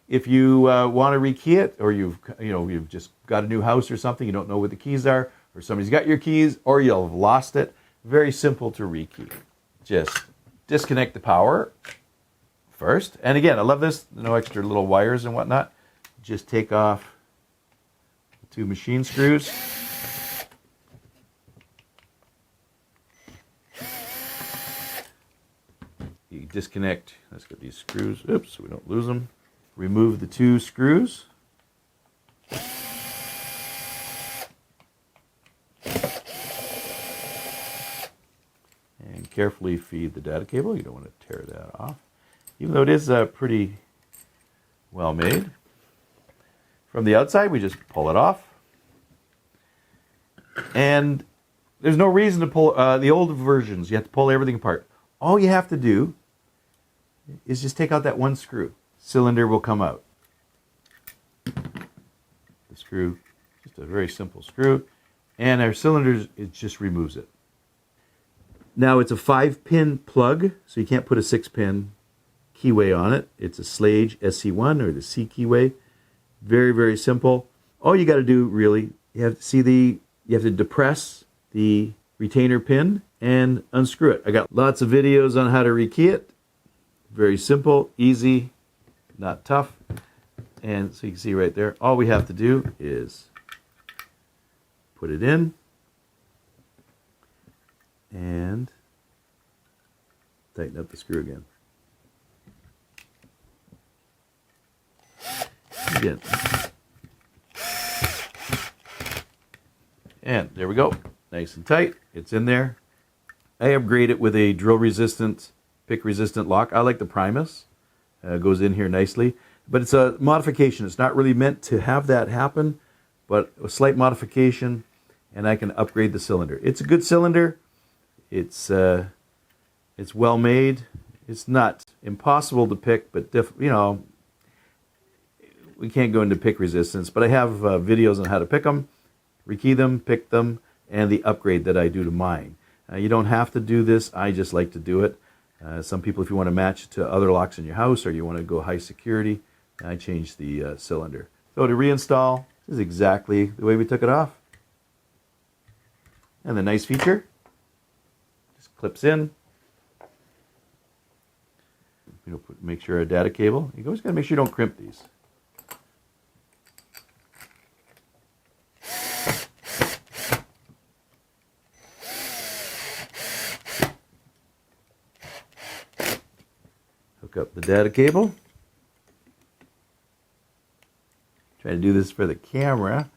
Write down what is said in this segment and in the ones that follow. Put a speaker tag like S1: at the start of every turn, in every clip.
S1: If you want to rekey it, or you've just got a new house or something, you don't know where the keys are, or somebody's got your keys, or you'll have lost it, very simple to rekey. Just disconnect the power first. And again, I love this, no extra little wires and whatnot. Just take off the 2 machine screws. You disconnect, let's get these screws, oops, so we don't lose them. Remove the 2 screws. And carefully feed the data cable. You don't want to tear that off. Even though it is pretty well made. From the outside, we just pull it off. And there's no reason to pull the old versions. You have to pull everything apart. All you have to do is just take out that 1 screw. Cylinder will come out. The screw, just a very simple screw. And our cylinder, it just removes it. Now it's a 5-pin plug, so you can't put a 6-pin keyway on it. It's a Schlage SC1 or the C keyway. Very, very simple. All you got to do really, you have to depress the retainer pin and unscrew it. I got lots of videos on how to rekey it. Very simple, easy, not tough. And so you can see right there, all we have to do is put it in and tighten up the screw again. Again. And there we go. Nice and tight. It's in there. I upgrade it with a drill resistant, pick resistant lock. I like the Primus. Goes in here nicely. But it's a modification. It's not really meant to have that happen, but a slight modification, and I can upgrade the cylinder. It's a good cylinder. It's well made. It's not impossible to pick, but we can't go into pick resistance. But I have videos on how to pick them, rekey them, pick them, and the upgrade that I do to mine. You don't have to do this. I just like to do it. Some people, if you want to match it to other locks in your house, or you want to go high security, I change the cylinder. So to reinstall, this is exactly the way we took it off. And the nice feature, just clips in. Make sure a data cable. You always got to make sure you don't crimp these. Hook up the data cable. Try to do this for the camera.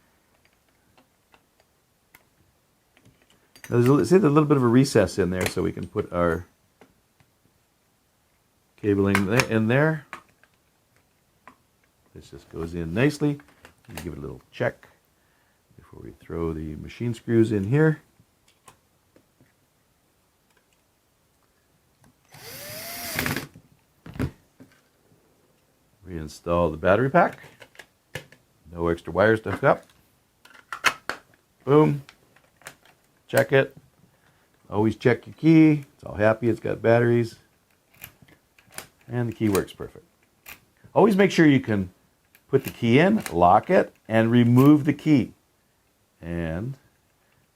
S1: There's a little bit of a recess in there, so we can put our cabling in there. This just goes in nicely. Give it a little check before we throw the machine screws in here. Reinstall the battery pack. No extra wires to hook up. Boom. Check it. Always check your key. It's all happy. It's got batteries. And the key works perfect. Always make sure you can put the key in, lock it, and remove the key. And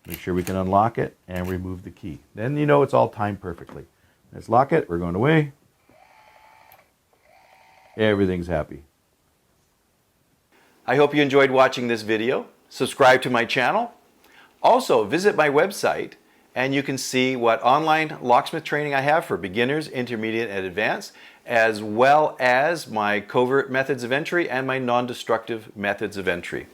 S1: make sure we can unlock it and remove the key. Then you know it's all timed perfectly. Let's lock it. We're going away. Everything's happy. I hope you enjoyed watching this video. Subscribe to my channel. Also, visit my website and you can see what online locksmith training I have for beginners, intermediate, and advanced, as well as my covert methods of entry and my non-destructive methods of entry.